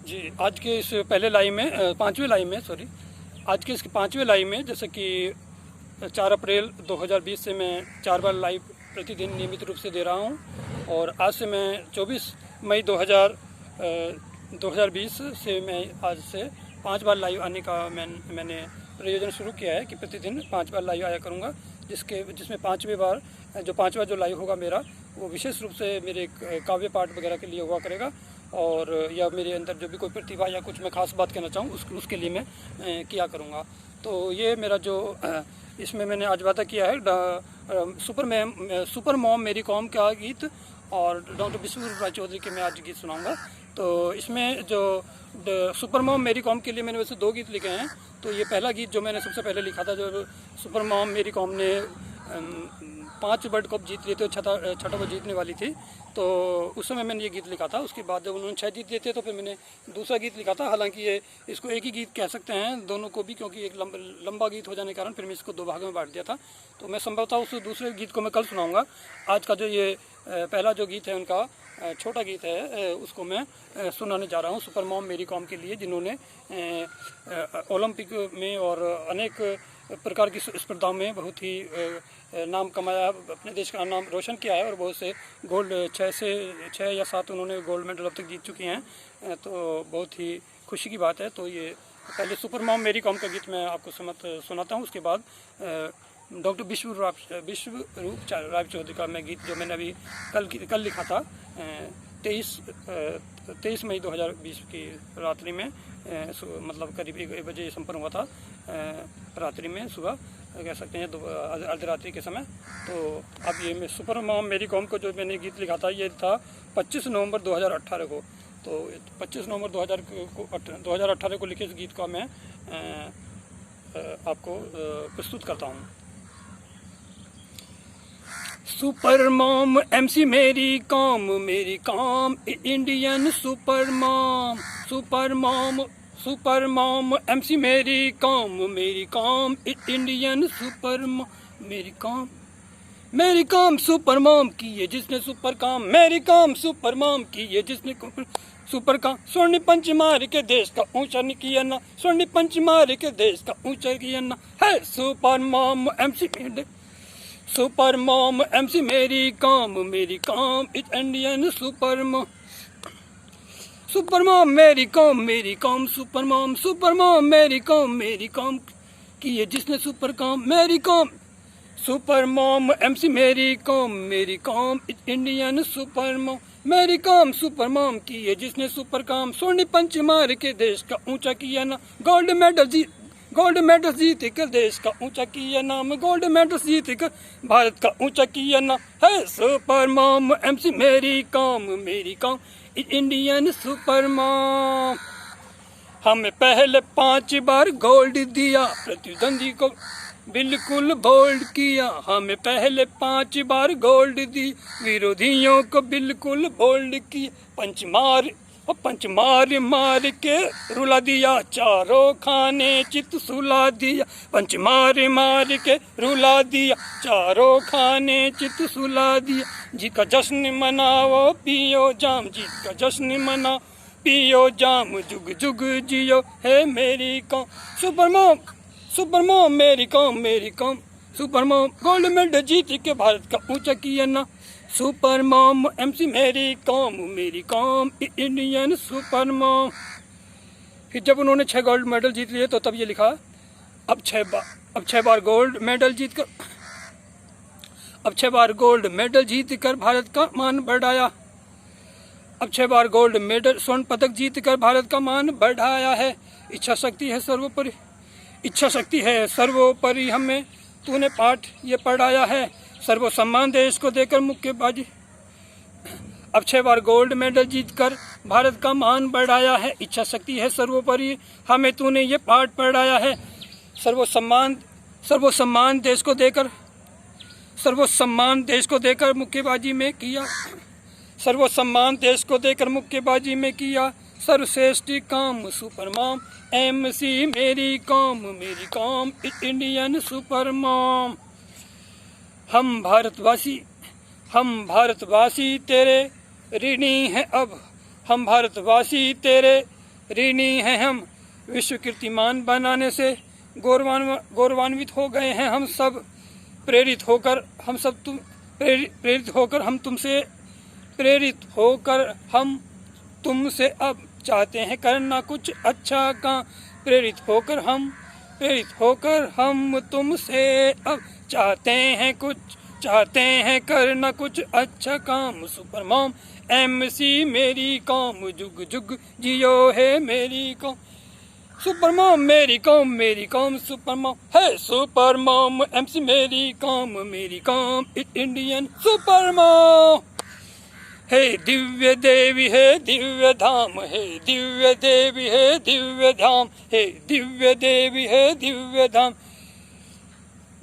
जी, आज के इस पहले लाइव में पाँचवें लाइव में सॉरी आज के इस पाँचवें लाइव में जैसे कि 4 अप्रैल 2020 से मैं 4 बार लाइव प्रतिदिन नियमित रूप से दे रहा हूं और आज से मैं 24 मई 2020 से मैं आज से 5 बार लाइव आने का मैंने प्रयोजन शुरू किया है कि प्रतिदिन 5 बार लाइव आया करूंगा, जिसमें पाँचवा जो लाइव होगा मेरा वो विशेष रूप से मेरे काव्य पाठ वगैरह के लिए हुआ करेगा और या मेरे अंदर जो भी कोई प्रतिभा या कुछ मैं खास बात कहना चाहूँ उसके लिए मैं किया करूँगा। तो ये मेरा जो इसमें मैंने आज वादा किया है सुपर मॉम मेरी कॉम का गीत और डॉक्टर विश्वरूप राय चौधरी के मैं आज गीत सुनाऊंगा। तो इसमें जो सुपर मॉम मेरी कॉम के लिए मैंने वैसे 2 गीत लिखे हैं। तो ये पहला गीत जो मैंने सबसे पहले लिखा था, जो सुपर मॉम मेरी कॉम ने 5 वर्ल्ड कप जीत लिए थे, छठा वो जीतने वाली थी, तो उस समय मैंने ये गीत लिखा था। उसके बाद जब उन्होंने 6 जीत लिए थे तो फिर मैंने दूसरा गीत लिखा था। हालांकि ये इसको एक ही गीत कह सकते हैं दोनों को भी, क्योंकि एक लंबा गीत हो जाने के कारण फिर मैं इसको 2 भागों में बांट दिया था। तो मैं संभवतः उस दूसरे गीत को मैं कल सुनाऊँगा। आज का जो ये पहला जो गीत है उनका छोटा गीत है, उसको मैं सुनाने जा रहा हूँ सुपर मॉम मेरी कॉम के लिए, जिन्होंने ओलंपिक में और अनेक प्रकार की स्पर्धाओं में बहुत ही नाम कमाया, अपने देश का नाम रोशन किया है और बहुत से गोल्ड 6 या 7 उन्होंने गोल्ड मेडल अब तक जीत चुकी हैं। तो बहुत ही खुशी की बात है। तो ये पहले सुपर मॉम मेरी कॉम का गीत मैं आपको सुनाता हूँ। उसके बाद डॉक्टर विश्वरूप राय चौधरी का मैं गीत जो मैंने अभी कल लिखा था 23 मई 2020 की रात्रि में, मतलब करीब 1 बजे संपन्न हुआ था रात्रि में, सुबह कह सकते हैं अर्धरात्रि के समय। तो अब ये मैं सुपर मॉम मेरी कॉम को जो मैंने गीत लिखा था ये था 25 नवंबर 2018 को। तो 25 नवंबर 2018 को लिखे इस गीत का मैं आपको प्रस्तुत करता हूँ। Super mom MC Mary Kom Indian super mom MC Mary Kom Indian super mom Mary Kom super mom की है जिसने सुपर काम, मेरी कॉम सुपर मॉम की है जिसने सुपर काम, स्वर्ण पंच मार के देश का ऊंचा किया ना, स्वर्ण पंच मार के देश का ऊंचा किया ना है super mom MC Mary com is Indian super mom Mary Kom super mom Mary com की है जिसने सुपर काम, मेरी Kom super mom MC Mary com is Indian super mom, Mary Kom super mom की है जिसने सुपर काम, स्वर्ण पंच मार के देश का ऊंचा किया ना, गोल्ड मेडल जीत कर देश का ऊंचा किया नाम, गोल्ड मेडल जीत कर भारत का ऊंचा किया ना है super mom MC Mary Kom Indian super mom. हमें पहले 5 बार गोल्ड दिया, प्रतिद्वंदी को बिल्कुल बोल्ड किया, हमें पहले 5 बार गोल्ड दी, विरोधियों को बिल्कुल बोल्ड किया, पंच मार के रुला दिया, चारों खाने चित सुला दिया, पंच मार के रुला दिया, चारों खाने चित सुला दिया, जीत का जश्न मनाओ पियो जाम, जीत का जश्न मनाओ पियो जाम, जुग जुग जियो है Mary Kom super mom Mary Kom super mom, gold medal जीत के भारत का ऊंचा किया ना, super mom MC Mary Kom Indian super mom. फिर जब उन्होंने 6 गोल्ड मेडल जीत लिए तो तब ये लिखा, अब 6 बार गोल्ड मेडल जीत कर भारत का मान बढ़ाया, अब 6 बार गोल्ड मेडल स्वर्ण पदक जीत कर भारत का मान बढ़ाया है, इच्छा शक्ति है सर्वोपरि हमें तूने पाठ ये पढ़ाया है, सर्वो सम्मान देश को देकर मुक्केबाजी, अब 6 बार गोल्ड मेडल जीतकर भारत का मान बढ़ाया है, इच्छा शक्ति है सर्वोपरि हमें तूने ये पाठ पढ़ाया है, सर्वो सम्मान देश को देकर मुक्केबाजी में किया, सर्वश्रेष्ठ काम super mom MC Mary Kom Indian super mom. हम भारतवासी तेरे ऋणी हैं अब, हम भारतवासी तेरे ऋणी हैं हम, विश्व कीर्तिमान बनाने से गौरवान्वित हो गए हैं हम सब। प्रेरित होकर हम तुमसे अब चाहते हैं करना कुछ अच्छा काम। प्रेरित होकर हम तुमसे अब चाहते हैं करना कुछ अच्छा काम। Super mom MC Mary com, जुग जुग जियो है Mary Kom. Super mom Mary Kom super mom है। Super mom MC Mary Kom Indian super mom. हे दिव्य देवी है दिव्य धाम, हे दिव्य देवी है दिव्य धाम, हे दिव्य देवी है दिव्य धाम।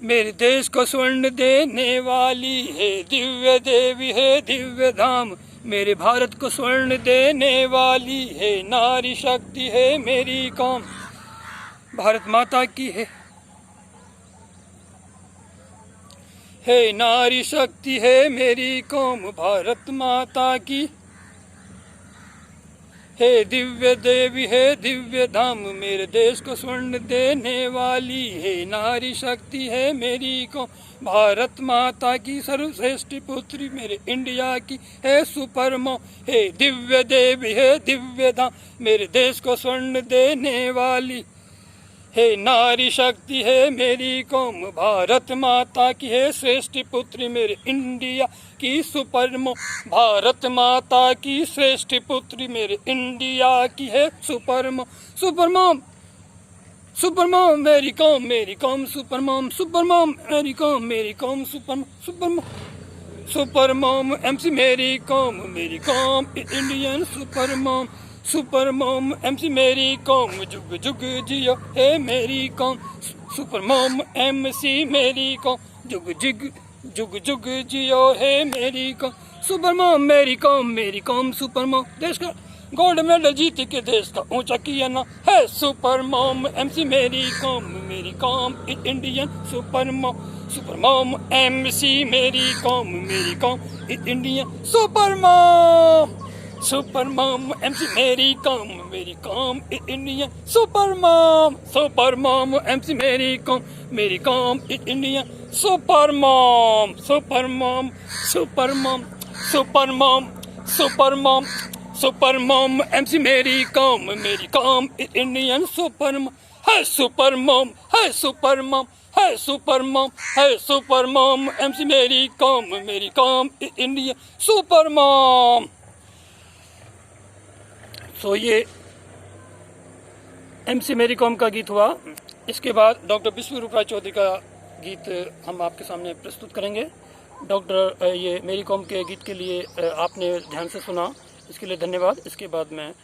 मेरे देश को स्वर्ण देने वाली है दिव्य देवी है दिव्य धाम। मेरे भारत को स्वर्ण देने वाली है नारी शक्ति है मेरी कौम। भारत माता की है नारी शक्ति है मेरी कौम। भारत माता की है दिव्य देवी है दिव्य धाम। मेरे देश को स्वर्ण देने वाली है नारी शक्ति है मेरी कौम। भारत माता की सर्वश्रेष्ठ पुत्री मेरे इंडिया की है सुपर मॉम। है दिव्य देवी है दिव्य धाम। मेरे देश को स्वर्ण देने वाली है नारी शक्ति है मेरी कौम। भारत माता की है श्रेष्ठ पुत्री मेरे इंडिया की सुपर मॉम। भारत माता की श्रेष्ठ पुत्री मेरे इंडिया की है सुपर मॉम। सुपर मॉम मेरी कौम सुपर मॉम मेरी कौम सुपर मॉम MC मेरी कौम Indian super mom. Super mom MC मेरी कौम, जुग जुग जियो है मेरी कौम। सुपर मॉम MC मेरी कौम, जुग जुग जियो है मेरी कौम। सुपर मॉम मेरी कौम सुपर मॉम। देश का गोल्ड मेडल जीत के देश का ऊंचा किया ना है सुपर मॉम MC मेरी कौम Indian super mom. Super mom MC मेरी कौम Indian super mom. Super mom MC मेरी कौम Indian super mom. Super mom MC मेरी कौम Indian super mom. Super mom MC मेरी कौम इंडियन सुपर मॉम। है सुपर मॉम है सुपर मॉम MC मेरी कौम इंडियन सुपर मॉम। तो ये MC मेरी कॉम का गीत हुआ। इसके बाद डॉक्टर विश्वरूप राय चौधरी का गीत हम आपके सामने प्रस्तुत करेंगे। डॉक्टर ये मेरी कॉम के गीत के लिए आपने ध्यान से सुना, इसके लिए धन्यवाद। इसके बाद मैं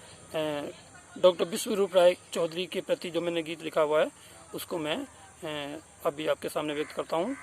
डॉक्टर विश्वरूप राय चौधरी के प्रति जो मैंने गीत लिखा हुआ है उसको मैं अभी आपके सामने व्यक्त करता हूँ।